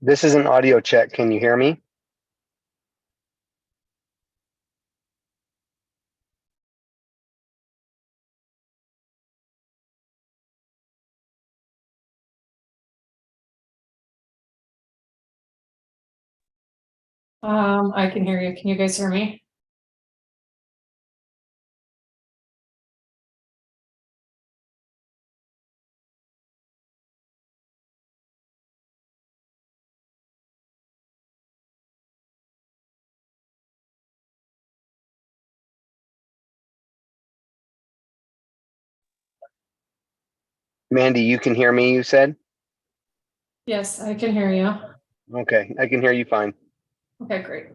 This is an audio check. Can you hear me? I can hear you. Can you guys hear me? Mandy, you can hear me, you said? Yes, I can hear you. Okay, I can hear you fine. Okay, great.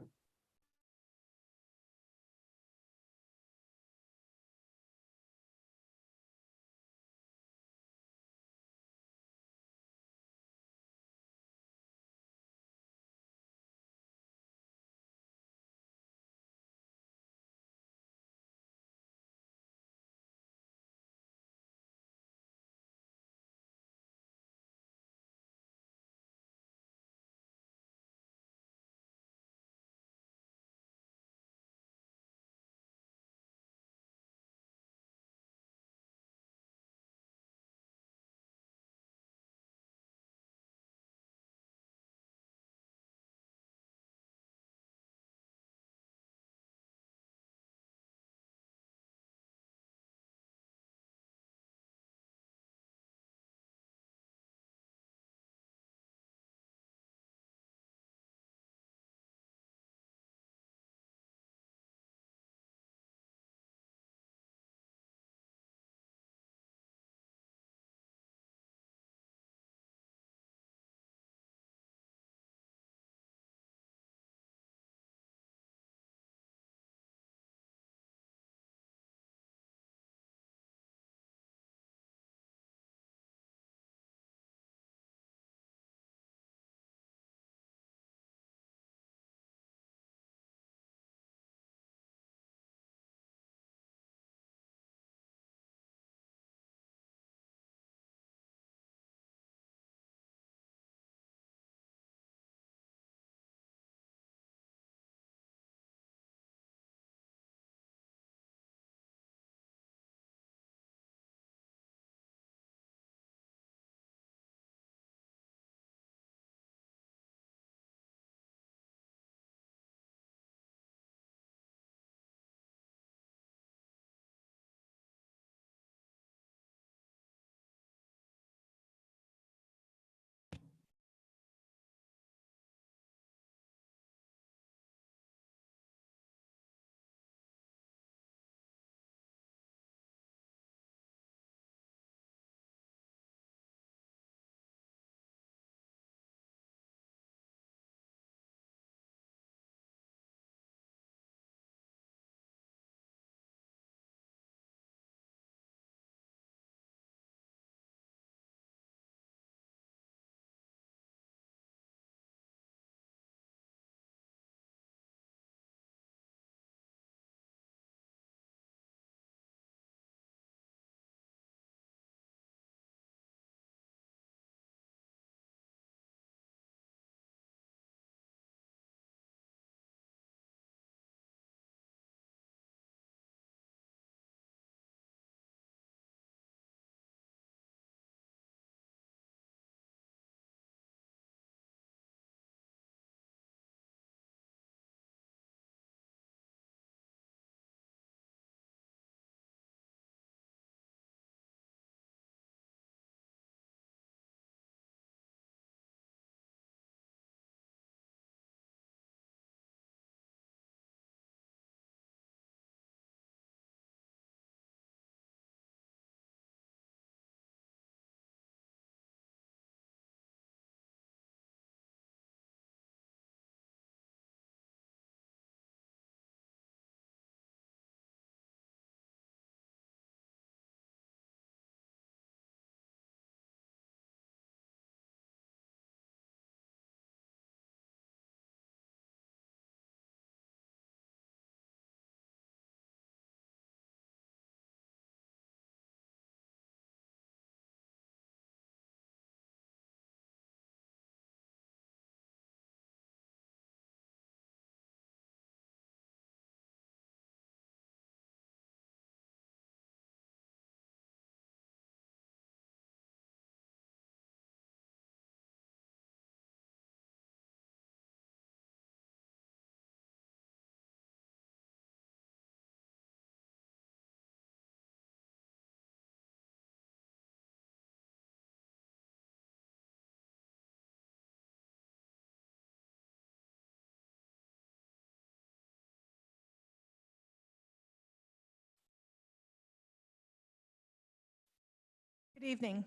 Good evening.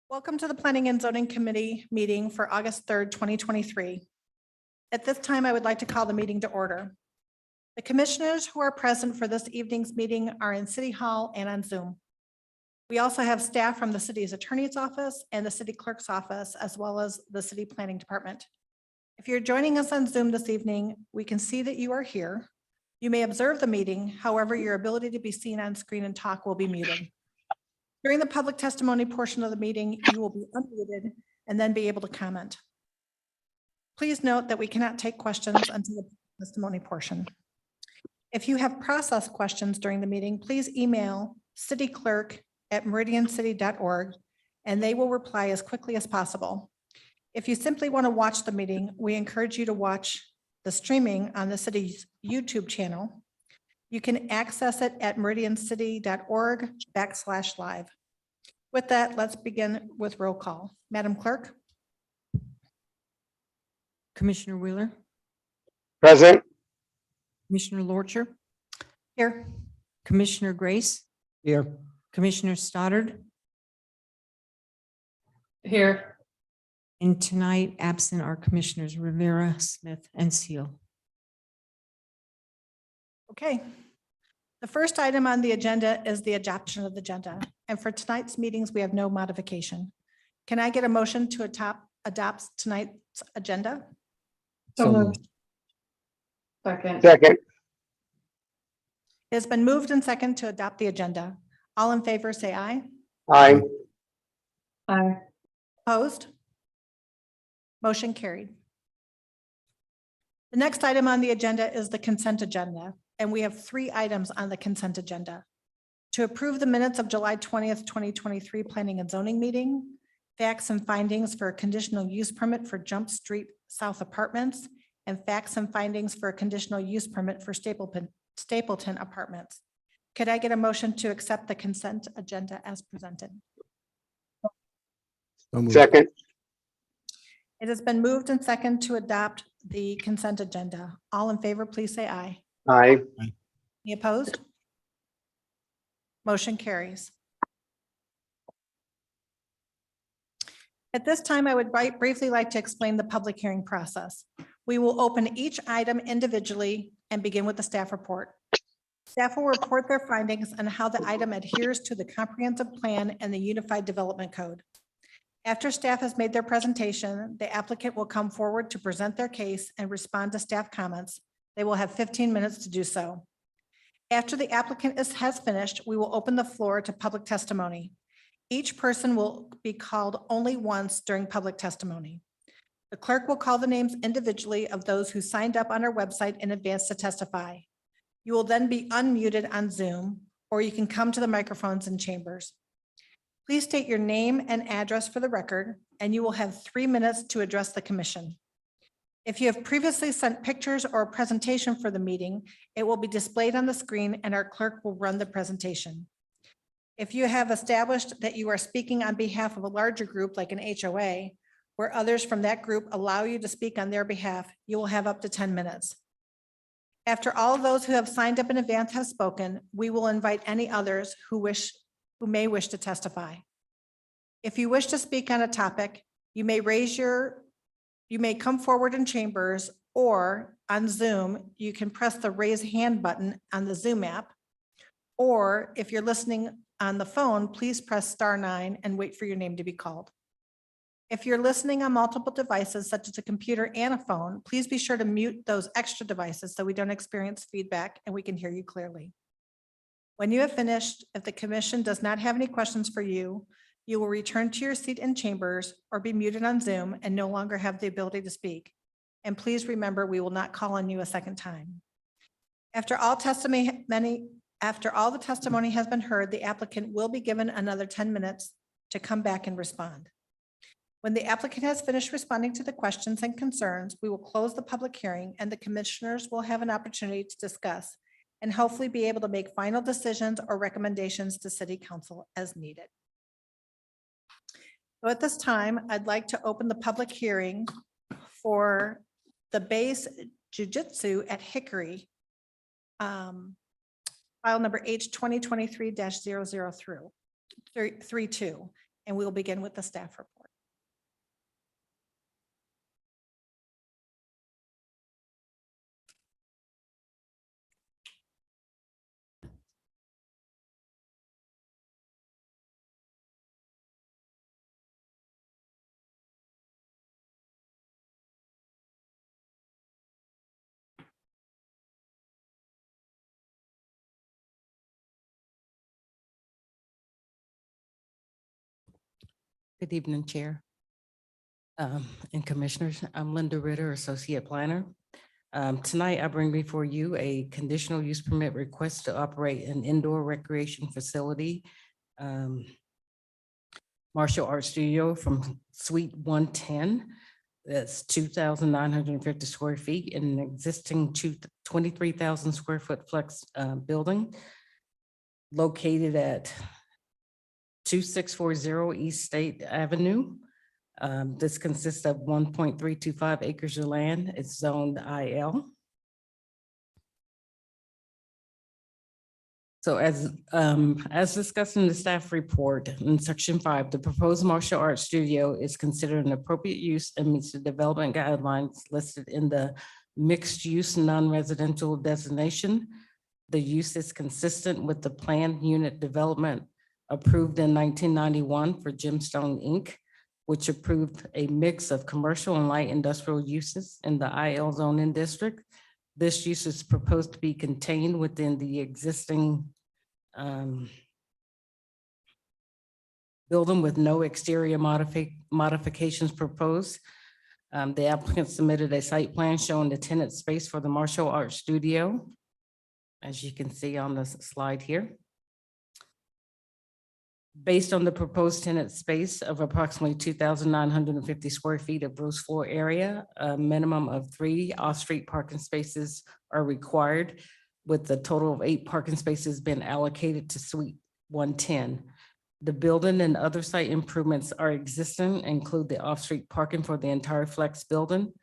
Welcome to the Planning and Zoning Committee meeting for August 3rd, 2023. At this time, I would like to call the meeting to order. The commissioners who are present for this evening's meeting are in City Hall and on Zoom. We also have staff from the city's attorney's office and the city clerk's office, as well as the city planning department. If you're joining us on Zoom this evening, we can see that you are here. You may observe the meeting. However, your ability to be seen on screen and talk will be muted. During the public testimony portion of the meeting, you will be unmuted and then be able to comment. Please note that we cannot take questions until the testimony portion. If you have processed questions during the meeting, please email cityclerk@meridiancity.org and they will reply as quickly as possible. If you simply want to watch the meeting, we encourage you to watch the streaming on the city's YouTube channel. You can access it at meridiancity.org/live. With that, let's begin with roll call. Madam Clerk? Commissioner Wheeler, Present. Commissioner Lorcher, Here. Commissioner Grace, Here. Commissioner Stoddard, Here. and tonight absent are Commissioners Rivera, Smith, and Seal. Okay. The first item on the agenda is the adoption of the agenda. And for tonight's meetings, we have no modification. Can I get a motion to adopt tonight's agenda? So moved. Second. Second. It has been moved and second to adopt the agenda. All in favor, say aye. Aye. Aye. Opposed? Motion carried. The next item on the agenda is the consent agenda, and we have 3 items on the consent agenda. To approve the minutes of July 20th, 2023 Planning and Zoning meeting, facts and findings for a conditional use permit for Jump Street South Apartments, and facts and findings for a conditional use permit for Stapleton Apartments. Could I get a motion to accept the consent agenda as presented? So moved. Second. It has been moved and second to adopt the consent agenda. All in favor, please say aye. Aye. Any opposed? Motion carries. At this time, I would briefly like to explain the public hearing process. We will open each item individually and begin with the staff report. Staff will report their findings on how the item adheres to the comprehensive plan and the Unified Development Code. After staff has made their presentation, the applicant will come forward to present their case and respond to staff comments. They will have 15 minutes to do so. After the applicant has finished, we will open the floor to public testimony. Each person will be called only once during public testimony. The clerk will call the names individually of those who signed up on our website in advance to testify. You will then be unmuted on Zoom, or you can come to the microphones in chambers. Please state your name and address for the record, and you will have 3 minutes to address the commission. If you have previously sent pictures or a presentation for the meeting, it will be displayed on the screen and our clerk will run the presentation. If you have established that you are speaking on behalf of a larger group like an HOA, where others from that group allow you to speak on their behalf, you will have up to 10 minutes. After all of those who have signed up in advance have spoken, we will invite any others who may wish to testify. If you wish to speak on a topic, you may come forward in chambers, or on Zoom, you can press the raise hand button on the Zoom app. Or if you're listening on the phone, please press *9 and wait for your name to be called. If you're listening on multiple devices, such as a computer and a phone, please be sure to mute those extra devices so we don't experience feedback and we can hear you clearly. When you have finished, if the commission does not have any questions for you, you will return to your seat in chambers or be muted on Zoom and no longer have the ability to speak. And please remember, we will not call on you a second time. After all the testimony has been heard, the applicant will be given another 10 minutes to come back and respond. When the applicant has finished responding to the questions and concerns, we will close the public hearing and the commissioners will have an opportunity to discuss and hopefully be able to make final decisions or recommendations to City Council as needed. So at this time, I'd like to open the public hearing for the base Jiu-Jitsu at Hickory, file number H 2023-003. 3-2, and we will begin with the staff report. Good evening, Chair and Commissioners. I'm Linda Ritter, Associate Planner. Tonight, I bring before you a conditional use permit request to operate an indoor recreation facility, martial arts studio from Suite 110. That's 2,950 square feet in an existing 23,000 square foot flex building located at 2640 East State Avenue. This consists of 1.325 acres of land. It's zoned IL. So as discussed in the staff report in section 5, the proposed martial arts studio is considered an appropriate use and meets the development guidelines listed in the mixed use non-residential designation. The use is consistent with the planned unit development approved in 1991 for Gemstone Inc., which approved a mix of commercial and light industrial uses in the IL zoning district. This use is proposed to be contained within the existing building with no exterior modifications proposed. The applicant submitted a site plan showing the tenant space for the martial arts studio, as you can see on the slide here. Based on the proposed tenant space of approximately 2,950 square feet of gross floor area, a minimum of 3 off-street parking spaces are required, with the total of 8 parking spaces being allocated to Suite 110. The building and other site improvements are existing, include the off-street parking for the entire flex building.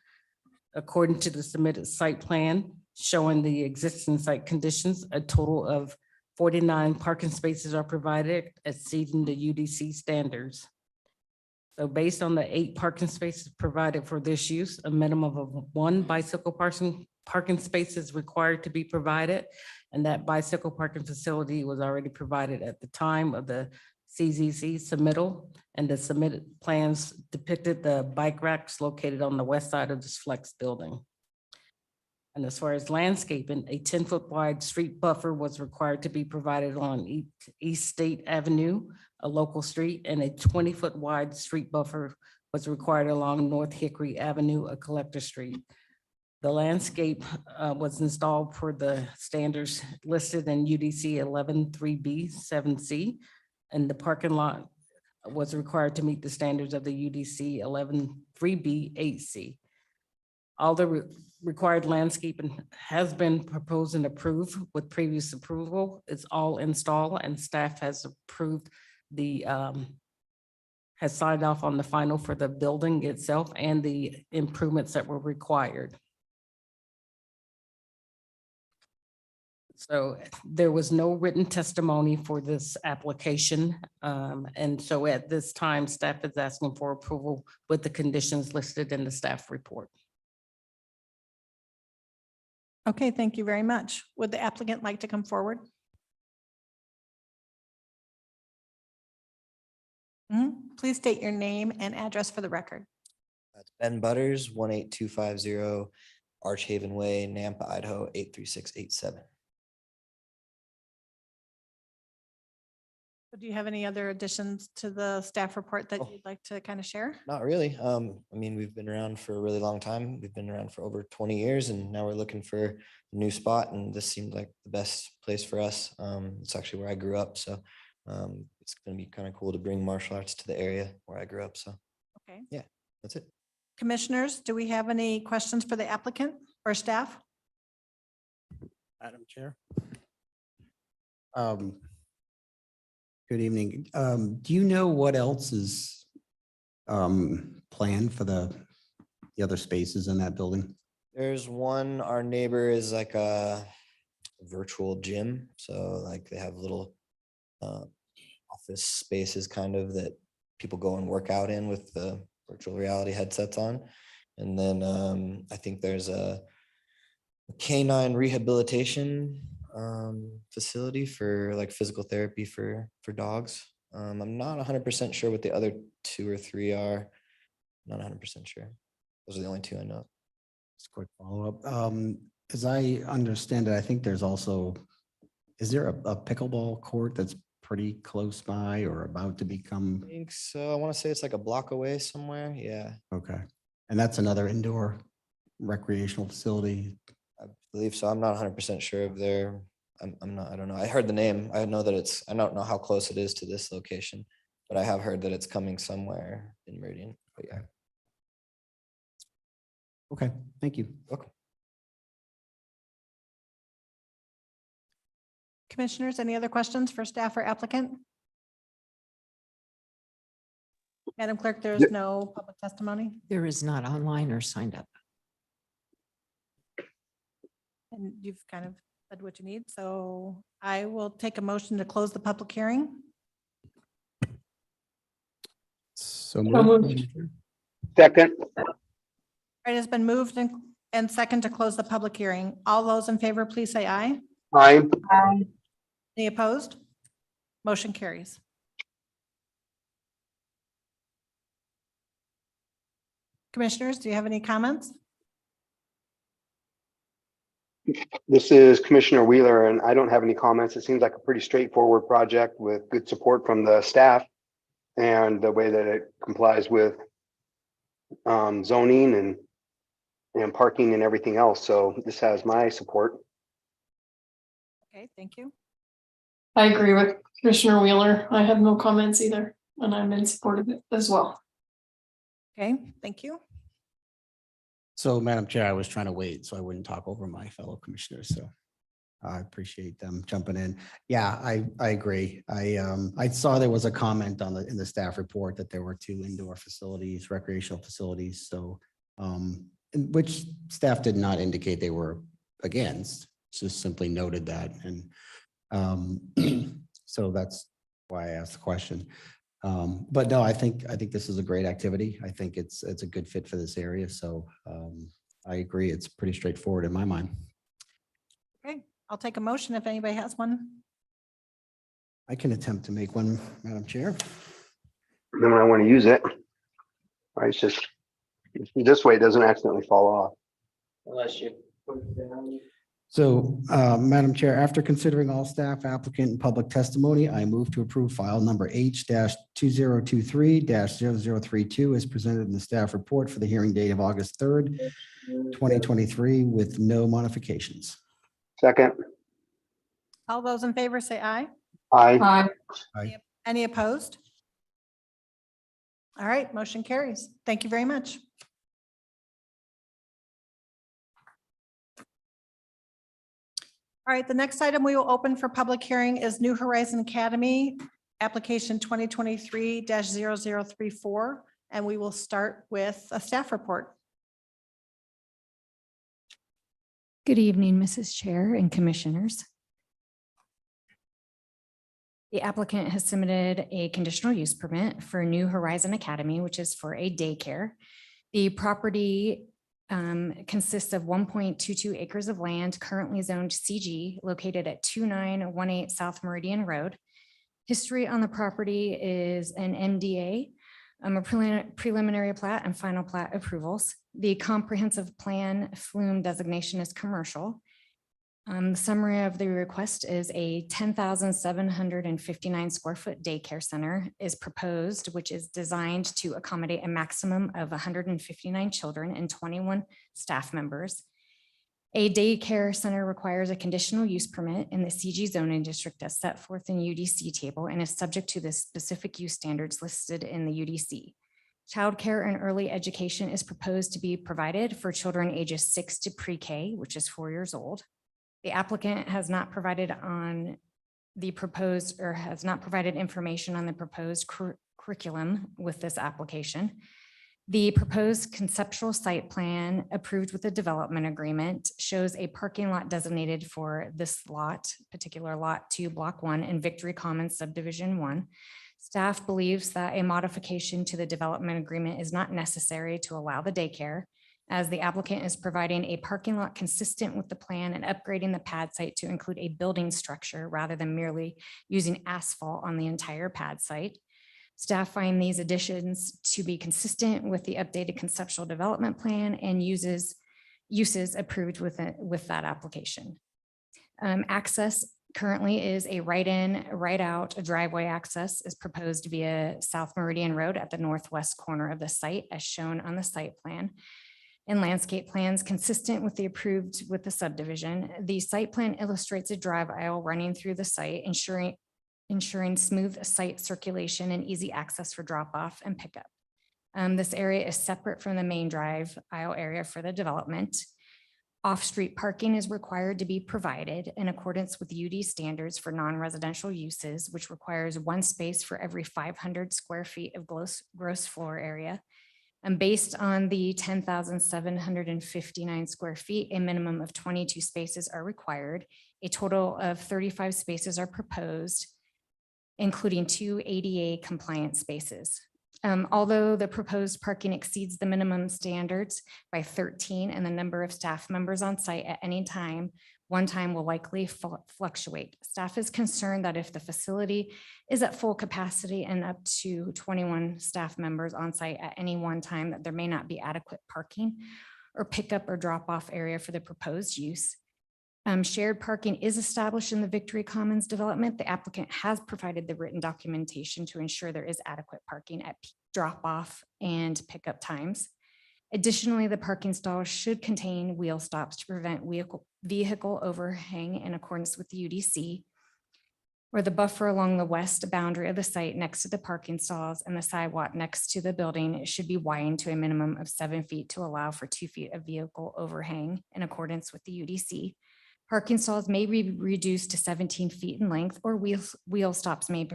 According to the submitted site plan showing the existing site conditions, a total of 49 parking spaces are provided, exceeding the UDC standards. So based on the 8 parking spaces provided for this use, a minimum of 1 bicycle parking space is required to be provided. And that bicycle parking facility was already provided at the time of the CZC submittal, and the submitted plans depicted the bike racks located on the west side of this flex building. And as far as landscaping, a 10-foot wide street buffer was required to be provided on East State Avenue, a local street, and a 20-foot wide street buffer was required along North Hickory Avenue, a collector street. The landscape was installed per the standards listed in UDC 11.3B 7C, and the parking lot was required to meet the standards of the UDC 11.3B 8C. All the required landscaping has been proposed and approved with previous approval. It's all installed, and staff has approved the, has signed off on the final for the building itself and the improvements that were required. So there was no written testimony for this application. And so at this time, staff is asking for approval with the conditions listed in the staff report. Okay, thank you very much. Would the applicant like to come forward? Please state your name and address for the record. That's Ben Butters, 18250 Archhaven Way, Nampa, Idaho, 83687. Do you have any other additions to the staff report that Oh. you'd like to kind of share? Not really. I mean, we've been around for a really long time. We've been around for over 20 years, and now we're looking for a new spot, and this seemed like the best place for us. It's actually where I grew up, so it's going to be kind of cool to bring martial arts to the area where I grew up. So Okay. yeah, that's it. Commissioners, do we have any questions for the applicant or staff? Madam Chair. Good evening. Do you know what else is planned for the other spaces in that building? There's one, our neighbor is like a virtual gym. So like they have little office spaces kind of that people go and work out in with the virtual reality headsets on. And then I think there's a canine rehabilitation facility for like physical therapy for dogs. I'm not 100% sure what the other 2 or 3 are. Not 100% sure. Those are the only 2 I know. Just a quick follow-up. As I understand it, I think there's also, is there a pickleball court that's pretty close by or about to become? I think so. I want to say it's like a block away somewhere. Yeah, Okay. And that's another indoor recreational facility. I believe so. I'm not 100% sure of their, I'm not, I don't know. I heard the name. I know that it's, I don't know how close it is to this location, but I have heard that it's coming somewhere in Meridian. But yeah. Okay, thank you. Welcome. Commissioners, any other questions for staff or applicant? Madam Clerk, there is no public testimony, There is not online or signed up. and you've kind of said what you need, so I will take a motion to close the public hearing. So moved. Second, It has been moved and second to close the public hearing. All those in favor, please say aye. aye. Any opposed? Motion carries. Commissioners, do you have any comments? This is Commissioner Wheeler, and I don't have any comments. It seems like a pretty straightforward project with good support from the staff and the way that it complies with zoning and parking and everything else. So this has my support. Okay, thank you. I agree with Commissioner Wheeler. I have no comments either, and I'm in support of it as well. Okay, thank you. So Madam Chair, I was trying to wait so I wouldn't talk over my fellow commissioners. So I appreciate them jumping in. Yeah, I agree. I saw there was a comment on in the staff report that there were 2 indoor facilities, recreational facilities. So which staff did not indicate they were against, just simply noted that. And so that's why I asked the question. But no, I think this is a great activity. I think it's a good fit for this area. So I agree. It's pretty straightforward in my mind. Okay, I'll take a motion if anybody has one. I can attempt to make one, Madam Chair. Then when I want to use it, right, it's just this way it doesn't accidentally fall off. Unless you put it down. So, Madam Chair, after considering all staff, applicant, and public testimony, I move to approve file number H-2023-0032 as presented in the staff report for the hearing date of August 3rd, 2023, with no modifications. Second, All those in favor say aye. aye. Aye. Any opposed? All right, motion carries. Thank you very much. All right, the next item we will open for public hearing is New Horizon Academy, application 2023-0034, and we will start with a staff report. Good evening, Mrs. Chair and Commissioners. The applicant has submitted a conditional use permit for New Horizon Academy, which is for a daycare. The property consists of 1.22 acres of land currently zoned CG located at 2918 South Meridian Road. History on the property is an MDA, a preliminary plat and final plat approvals. The comprehensive plan flume designation is commercial. The summary of the request is a 10,759 square foot daycare center is proposed, which is designed to accommodate a maximum of 159 children and 21 staff members. A daycare center requires a conditional use permit in the CG zoning district as set forth in UDC table and is subject to the specific use standards listed in the UDC. Childcare and early education is proposed to be provided for children ages 6 to pre-K, which is 4 years old. The applicant has not provided on the proposed or has not provided information on the proposed curriculum with this application. The proposed conceptual site plan approved with the development agreement shows a parking lot designated for this lot, particular lot 2, block 1 in Victory Commons subdivision 1. Staff believes that a modification to the development agreement is not necessary to allow the daycare, as the applicant is providing a parking lot consistent with the plan and upgrading the pad site to include a building structure rather than merely using asphalt on the entire pad site. Staff find these additions to be consistent with the updated conceptual development plan and uses approved with that application. Access currently is a right-in, right-out driveway access is proposed via South Meridian Road at the northwest corner of the site as shown on the site plan. And landscape plans consistent with the approved with the subdivision. The site plan illustrates a drive aisle running through the site, ensuring smooth site circulation and easy access for drop-off and pickup. This area is separate from the main drive aisle area for the development. Off-street parking is required to be provided in accordance with UD standards for non-residential uses, which requires 1 space for every 500 square feet of gross floor area. And based on the 10,759 square feet, a minimum of 22 spaces are required. A total of 35 spaces are proposed, including 2 ADA compliant spaces. Although the proposed parking exceeds the minimum standards by 13 and the number of staff members on site at any time, one time will likely fluctuate. Staff is concerned that if the facility is at full capacity and up to 21 staff members on site at any one time, that there may not be adequate parking or pickup or drop off area for the proposed use. Shared parking is established in the Victory Commons development. The applicant has provided the written documentation to ensure there is adequate parking at drop off and pickup times. Additionally, the parking stalls should contain wheel stops to prevent vehicle overhang in accordance with the UDC, where the buffer along the west boundary of the site next to the parking stalls and the sidewalk next to the building should be widened to a minimum of 7 feet to allow for 2 feet of vehicle overhang in accordance with the UDC. Parking stalls may be reduced to 17 feet in length, or wheel stops may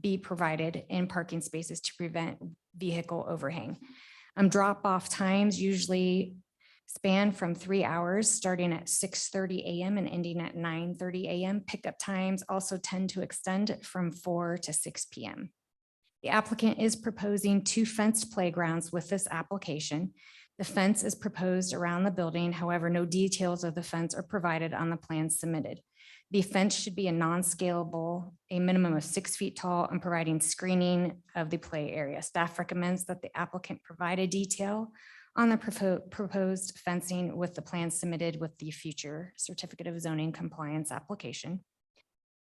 be provided in parking spaces to prevent vehicle overhang. Drop-off times usually span from 3 hours, starting at 6:30 a.m. and ending at 9:30 a.m. Pickup times also tend to extend from 4 to 6 p.m. The applicant is proposing 2 fenced playgrounds with this application. The fence is proposed around the building. However, no details of the fence are provided on the plans submitted. The fence should be a non-scalable, a minimum of 6 feet tall, and providing screening of the play area. Staff recommends that the applicant provide a detail on the proposed fencing with the plan submitted with the future certificate of zoning compliance application.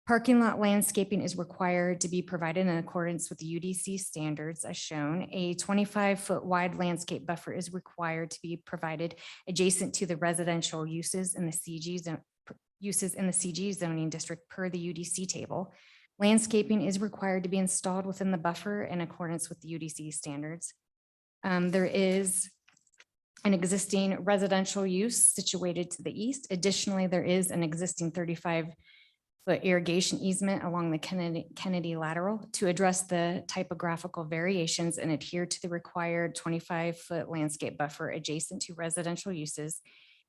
Parking lot landscaping is required to be provided in accordance with the UDC standards as shown. A 25-foot wide landscape buffer is required to be provided adjacent to the residential uses in the CG zoning district per the UDC table. Landscaping is required to be installed within the buffer in accordance with the UDC standards. There is an existing residential use situated to the east. Additionally, there is an existing 35-foot irrigation easement along the Kennedy lateral to address the typographical variations and adhere to the required 25-foot landscape buffer adjacent to residential uses.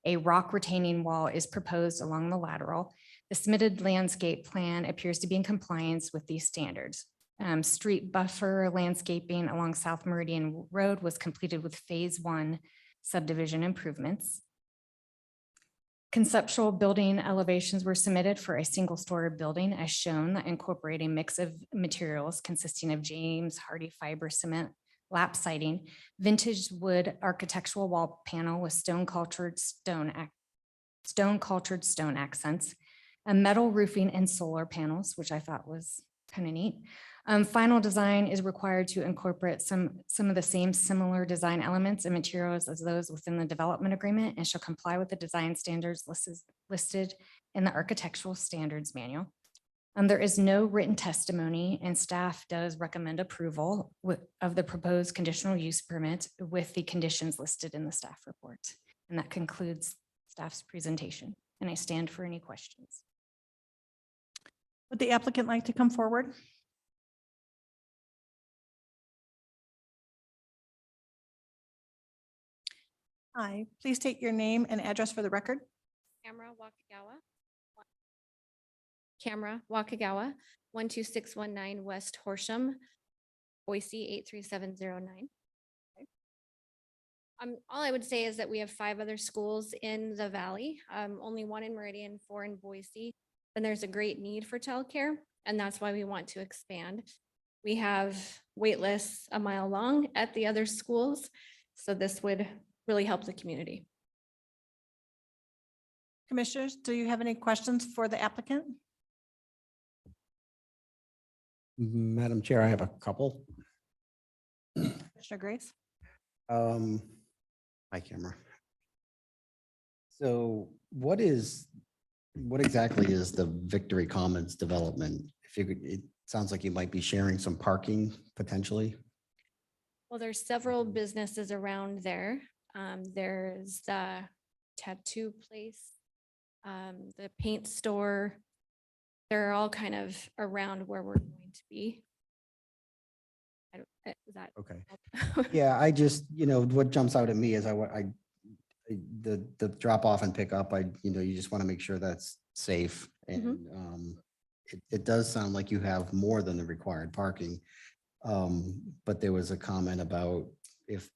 A rock retaining wall is proposed along the lateral. The submitted landscape plan appears to be in compliance with these standards. Street buffer landscaping along South Meridian Road was completed with phase 1 subdivision improvements. Conceptual building elevations were submitted for a single-story building as shown that incorporate a mix of materials consisting of James Hardy fiber cement, lap siding, vintage wood architectural wall panel with stone cultured stone accents, a metal roofing and solar panels, which I thought was kind of neat. Final design is required to incorporate some of the same similar design elements and materials as those within the development agreement and shall comply with the design standards listed in the architectural standards manual. There is no written testimony and staff does recommend approval of the proposed conditional use permit with the conditions listed in the staff report. And that concludes staff's presentation. And I stand for any questions. Would the applicant like to come forward? Hi, please state your name and address for the record. Camera Wakagawa, 12619 West Horsham, Boise 83709. All I would say is that we have 5 other schools in the valley, only 1 in Meridian, 4 in Boise. And there's a great need for childcare, and that's why we want to expand. We have wait lists a mile long at the other schools, so this would really help the community. Commissioners, do you have any questions for the applicant? Madam Chair, I have a couple. Commissioner Grace? Hi, camera. So what exactly is the Victory Commons development? If you could, it sounds like you might be sharing some parking potentially. Well, there's several businesses around there. There's the tattoo place, the paint store. They're all kind of around where we're going to be. Is that Okay. Yeah, I just, what jumps out at me is the drop off and pick up, you just want to make sure that's safe. And it does sound like you have more than the required parking. But there was a comment about if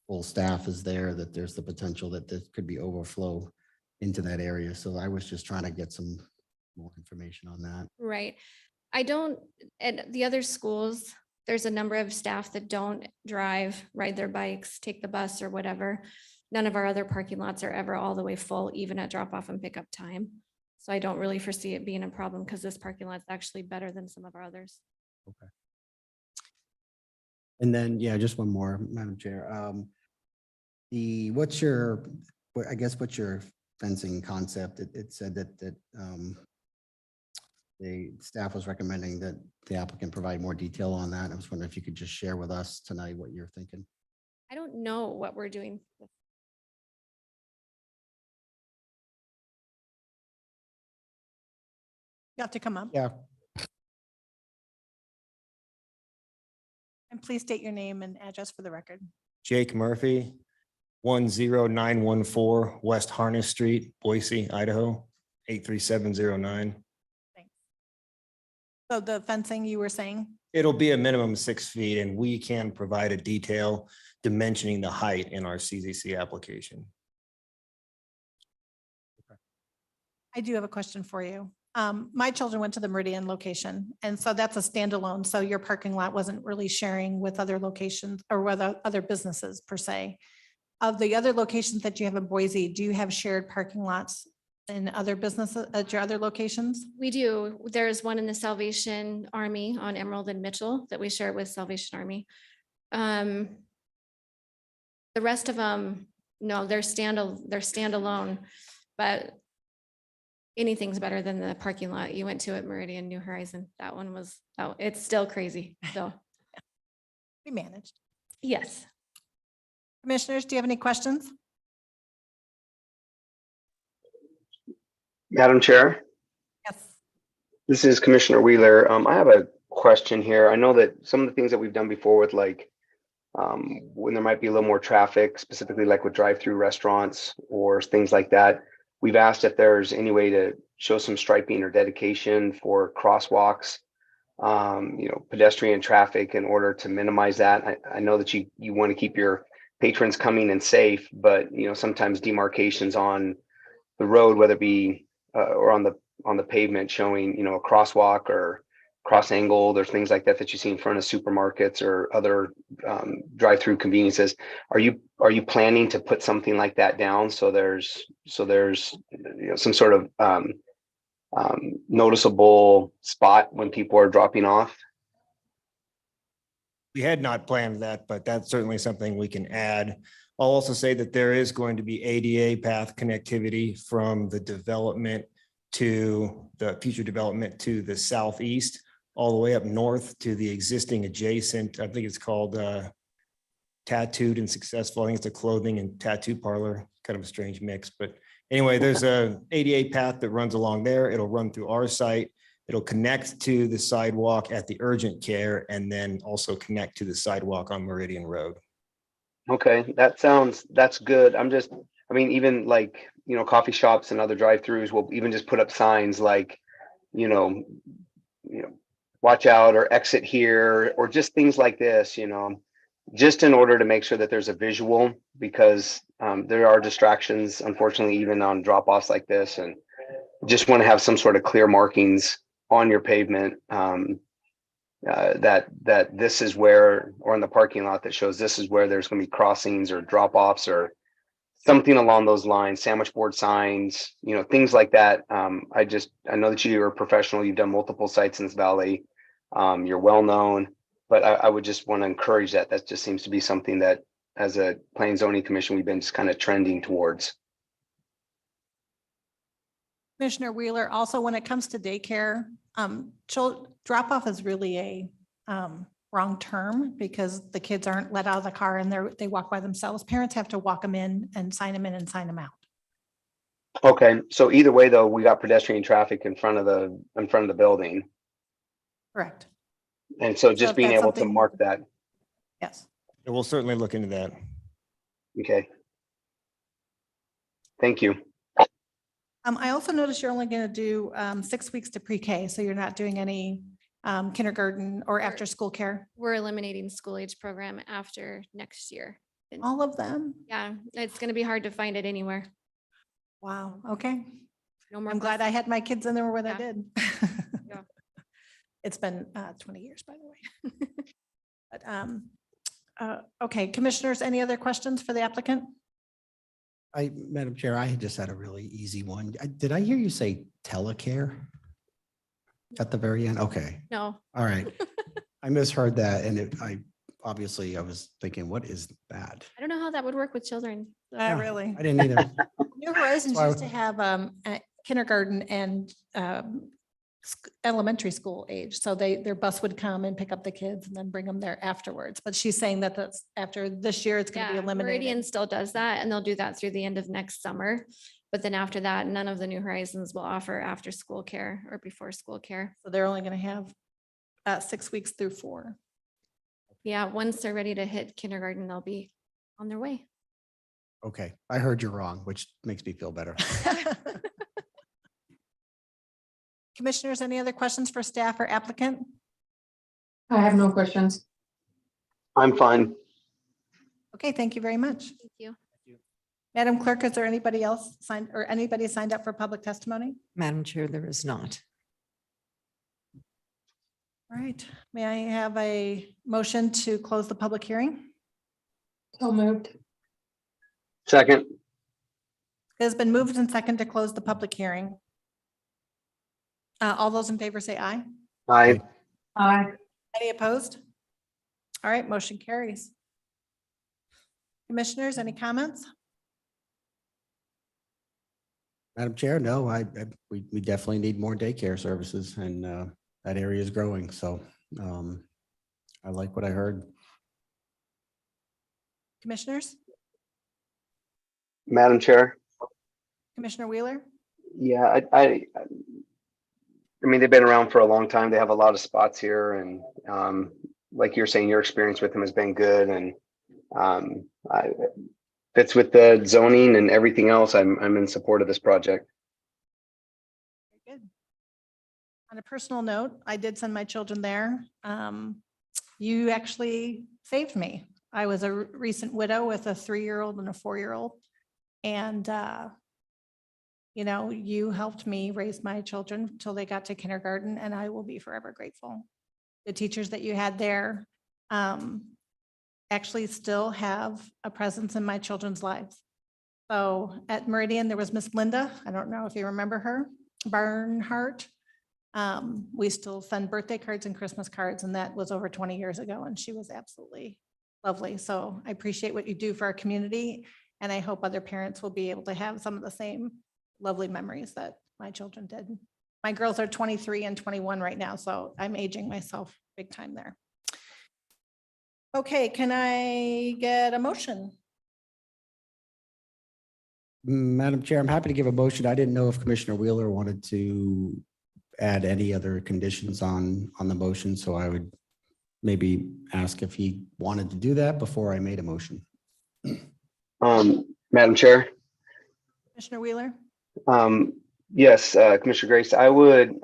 full staff is there, that there's the potential that there could be overflow into that area. So I was just trying to get some more information on that. Right. At the other schools, there's a number of staff that don't drive, ride their bikes, take the bus or whatever. None of our other parking lots are ever all the way full, even at drop off and pickup time. So I don't really foresee it being a problem because this parking lot is actually better than some of our others. Okay. And then, yeah, just one more, Madam Chair. What's your fencing concept? It said that the staff was recommending that the applicant provide more detail on that. I was wondering if you could just share with us tonight what you're thinking. I don't know what we're doing. You have to come up. Yeah. And please state your name and address for the record. Jake Murphy, 10914 West Harness Street, Boise, Idaho, 83709. Thanks. So the fencing you were saying? It'll be a minimum 6 feet, and we can provide a detail dimensioning the height in our CZC application. I do have a question for you. My children went to the Meridian location, and so that's a standalone. So your parking lot wasn't really sharing with other locations or with other businesses per se. Of the other locations that you have in Boise, do you have shared parking lots in other businesses at your other locations? We do. There's one in the Salvation Army on Emerald and Mitchell that we share with Salvation Army. The rest of them, no, they're standalone, but anything's better than the parking lot you went to at Meridian New Horizon. That one was, oh, it's still crazy. So We managed. yes. Commissioners, do you have any questions? Madam Chair, Yes. this is Commissioner Wheeler. I have a question here. I know that some of the things that we've done before with when there might be a little more traffic, specifically like with drive-through restaurants or things like that, we've asked if there's any way to show some striping or dedication for crosswalks, pedestrian traffic in order to minimize that. I know that you want to keep your patrons coming and safe, but sometimes demarcations on the road, whether it be or on the pavement, showing a crosswalk or cross angled or things like that you see in front of supermarkets or other drive-through conveniences. Are you planning to put something like that down so there's some sort of noticeable spot when people are dropping off? We had not planned that, but that's certainly something we can add. I'll also say that there is going to be ADA path connectivity from the development to the future development to the southeast, all the way up north to the existing adjacent, I think it's called Tattooed and Successful. I think it's a clothing and tattoo parlor, kind of a strange mix. But anyway, there's a ADA path that runs along there. It'll run through our site. It'll connect to the sidewalk at the urgent care and then also connect to the sidewalk on Meridian Road. Okay, that's good. I mean, even like, coffee shops and other drive-throughs will even just put up signs like, you know, watch out or exit here, or just things like this, just in order to make sure that there's a visual, because there are distractions, unfortunately, even on drop-offs like this, and just want to have some sort of clear markings on your pavement, that this is where, or in the parking lot that shows this is where there's going to be crossings or drop-offs or something along those lines, sandwich board signs, things like that. I know that you are a professional. You've done multiple sites in this valley. You're well known, but I would just want to encourage that. That just seems to be something that, as a planning zoning commission, we've been just kind of trending towards. Commissioner Wheeler, also when it comes to daycare, drop off is really a wrong term, because the kids aren't let out of the car and they walk by themselves. Parents have to walk them in and sign them in and sign them out. Okay, so either way, though, we got pedestrian traffic in front of the building, Correct. and so So just if being that's able to something- mark that. Yes. And we'll certainly look into that. Okay. Thank you. I also noticed you're only going to do 6 weeks to pre-K, so you're not doing any kindergarten or after school care. We're eliminating school age program after next year. And All of them? yeah, it's going to be hard to find it anywhere. Wow. Okay. No more. I'm glad I had my kids in there when I Yeah. did. Yeah. It's been 20 years, by the way. But okay, commissioners, any other questions for the applicant? Madam Chair, I just had a really easy one. Did I hear you say telecare at the very end? Okay, No, all right. I misheard that, and I was thinking, what is that? I don't know how that would work with children. Yeah, Really? I didn't either. New Horizons That's why- used to have a kindergarten and elementary school age. So their bus would come and pick up the kids and then bring them there afterwards. But she's saying that that's after this year, it's going to be Yeah, eliminated. Meridian still does that, and they'll do that through the end of next summer. But then after that, none of the New Horizons will offer after school care or before school care. So they're only going to have 6 weeks through 4. Yeah, once they're ready to hit kindergarten, they'll be on their way. Okay, I heard you wrong, which makes me feel better. Commissioners, any other questions for staff or applicant? I have no questions. I'm fine. Okay, thank you very much. Thank you. Madam Clerk, is there anybody else signed up for public testimony? Madam Chair, there is not. All right, may I have a motion to close the public hearing? So moved. Second. It has been moved and second to close the public hearing. All those in favor say aye. Aye. Aye. Any opposed? All right, motion carries. Commissioners, any comments? Madam Chair, no, we definitely need more daycare services, and that area is growing. So I like what I heard. Commissioners? Madam Chair. Commissioner Wheeler? Yeah, I mean, they've been around for a long time. They have a lot of spots here, and like you're saying, your experience with them has been good, and fits with the zoning and everything else. I'm in support of this project. Very good. On a personal note, I did send my children there. You actually saved me. I was a recent widow with a 3-year-old and a 4-year-old. And, you helped me raise my children until they got to kindergarten, and I will be forever grateful. The teachers that you had there actually still have a presence in my children's lives. So at Meridian, there was Miss Linda. I don't know if you remember her, Barnhart. We still send birthday cards and Christmas cards, and that was over 20 years ago, and she was absolutely lovely. So I appreciate what you do for our community, and I hope other parents will be able to have some of the same lovely memories that my children did. My girls are 23 and 21 right now, so I'm aging myself big time there. Okay, can I get a motion? Madam Chair, I'm happy to give a motion. I didn't know if Commissioner Wheeler wanted to add any other conditions on the motion, so I would maybe ask if he wanted to do that before I made a motion. Madam Chair, Commissioner Wheeler? yes, Commissioner Grace, I would,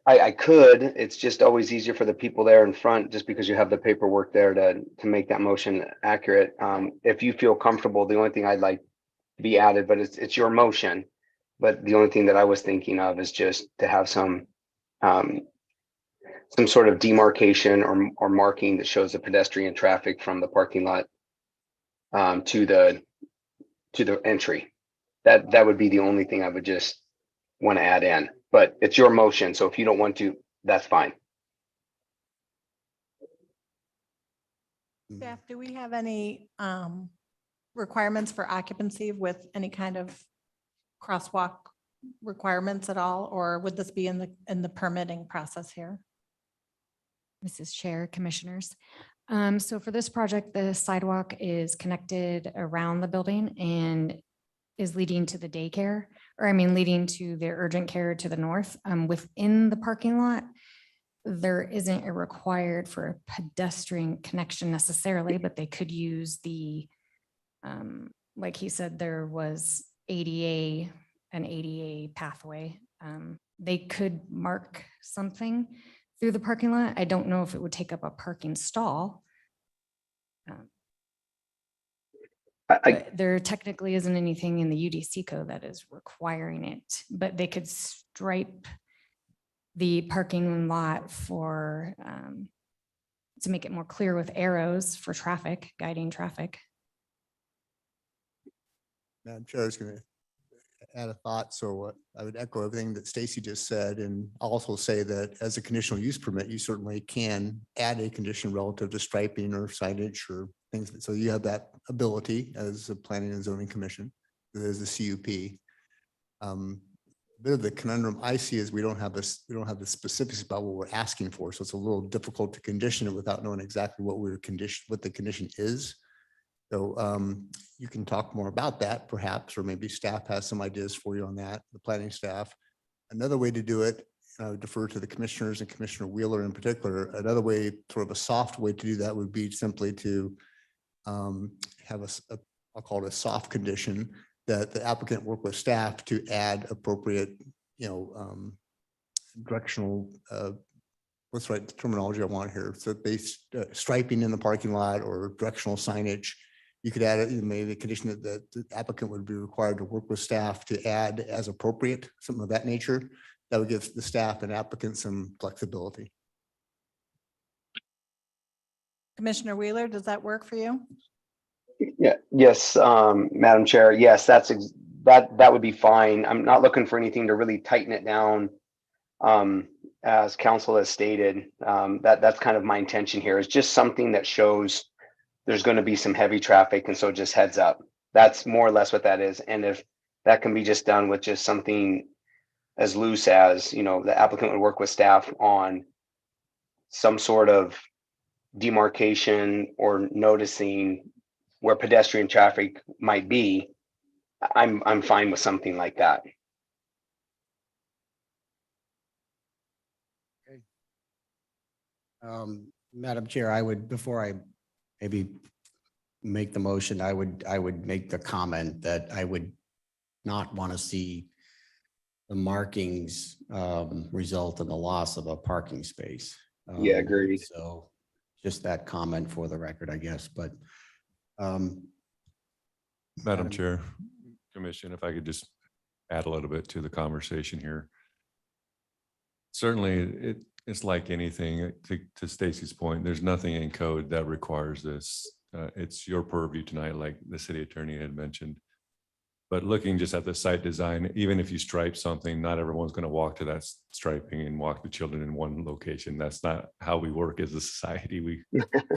I could, it's just always easier for the people there in front, just because you have the paperwork there to make that motion accurate. If you feel comfortable, the only thing I'd like to be added, but it's your motion. But the only thing that I was thinking of is just to have some sort of demarcation or marking that shows the pedestrian traffic from the parking lot to the entry. That would be the only thing I would just want to add in, but it's your motion. So if you don't want to, that's fine. Staff, do we have any requirements for occupancy with any kind of crosswalk requirements at all? Or would this be in the permitting process here? Mrs. Chair, Commissioners. So for this project, the sidewalk is connected around the building and is leading to the daycare, leading to the urgent care to the north. Within the parking lot, there isn't a required for a pedestrian connection necessarily, but they could use the, like he said, there was an ADA pathway. They could mark something through the parking lot. I don't know if it would take up a parking stall. But there technically isn't anything in the UDC code that is requiring it, but they could stripe the parking lot for, to make it more clear with arrows for traffic, guiding traffic. Madam Chair, I was going to add a thought. So I would echo everything that Stacy just said, and also say that as a conditional use permit, you certainly can add a condition relative to striping or signage or things. So you have that ability as a planning and zoning commission, as the CUP. A bit of the conundrum I see is we don't have the specifics about what we're asking for. So it's a little difficult to condition it without knowing exactly what the condition is. So you can talk more about that perhaps, or maybe staff has some ideas for you on that, the planning staff. Another way to do it, and I would defer to the commissioners and Commissioner Wheeler in particular, another way, sort of a soft way to do that would be simply to have I'll call it a soft condition, that the applicant work with staff to add appropriate, directional, what's the right terminology I want here? So based striping in the parking lot or directional signage. You could add it, maybe a condition that the applicant would be required to work with staff to add as appropriate, something of that nature. That would give the staff and applicant some flexibility. Commissioner Wheeler, does that work for you? Yeah. Yes, Madam Chair. Yes, that would be fine. I'm not looking for anything to really tighten it down. As council has stated, that's kind of my intention here, is just something that shows there's going to be some heavy traffic, and so just heads up. That's more or less what that is. And if that can be just done with just something as loose as, the applicant would work with staff on some sort of demarcation or noticing where pedestrian traffic might be, I'm fine with something like that. Madam Chair, I would, before I maybe make the motion, I would make the comment that I would not want to see the markings result in the loss of a parking space. Yeah, agreed. So just that comment for the record, I guess, but. Madam Chair, Commission, if I could just add a little bit to the conversation here. Certainly, it's like anything, to Stacy's point, there's nothing in code that requires this. It's your purview tonight, like the city attorney had mentioned. But looking just at the site design, even if you stripe something, not everyone's going to walk to that striping and walk the children in one location. That's not how we work as a society. We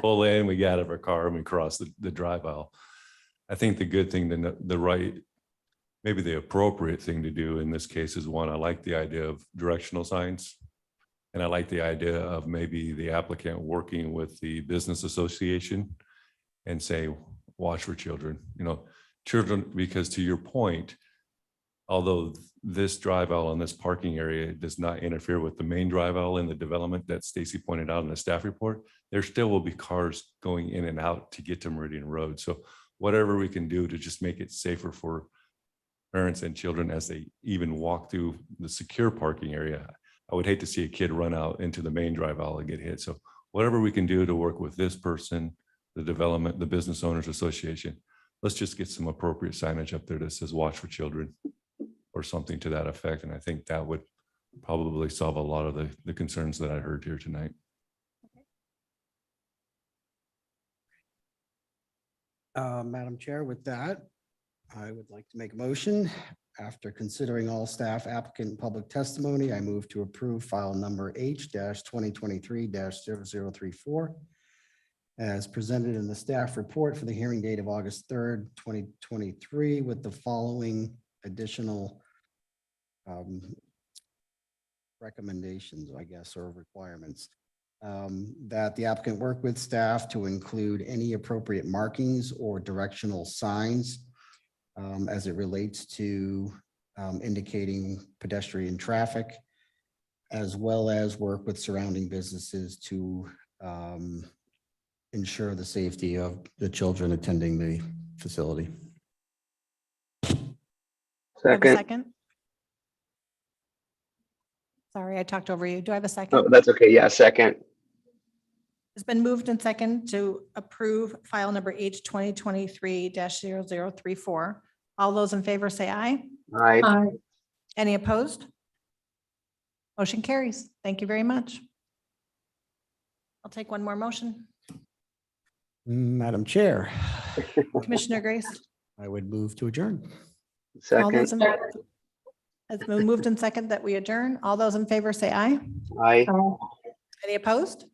pull in, we get out of our car, and we cross the drive aisle. I think the good thing, maybe the appropriate thing to do in this case is, one, I like the idea of directional signs. And I like the idea of maybe the applicant working with the business association and say, watch for children, children, because to your point, although this drive aisle and this parking area does not interfere with the main drive aisle in the development that Stacy pointed out in the staff report, there still will be cars going in and out to get to Meridian Road. So whatever we can do to just make it safer for parents and children as they even walk through the secure parking area. I would hate to see a kid run out into the main drive aisle and get hit. So whatever we can do to work with this person, the development, the Business Owners Association, let's just get some appropriate signage up there that says watch for children or something to that effect. And I think that would probably solve a lot of the concerns that I heard here tonight. Madam Chair, with that, I would like to make a motion. After considering all staff, applicant, and public testimony, I move to approve file number H-2023-0034 as presented in the staff report for the hearing date of August 3rd, 2023, with the following additional recommendations, I guess, or requirements. That the applicant work with staff to include any appropriate markings or directional signs as it relates to indicating pedestrian traffic, as well as work with surrounding businesses to ensure the safety of the children attending the facility. Do I have a Second. second? Sorry, I talked over you. Do I have a Oh, second? that's okay. Yeah, second. It's been moved and second to approve file number H-2023-0034. All those in favor say aye. Aye. Aye. Any opposed? Motion carries. Thank you very much. I'll take one more motion. Madam Chair, Commissioner Grace. I would move to adjourn. All those Second. in- It's been moved and second that we adjourn. All those in favor say aye. Aye. Any opposed?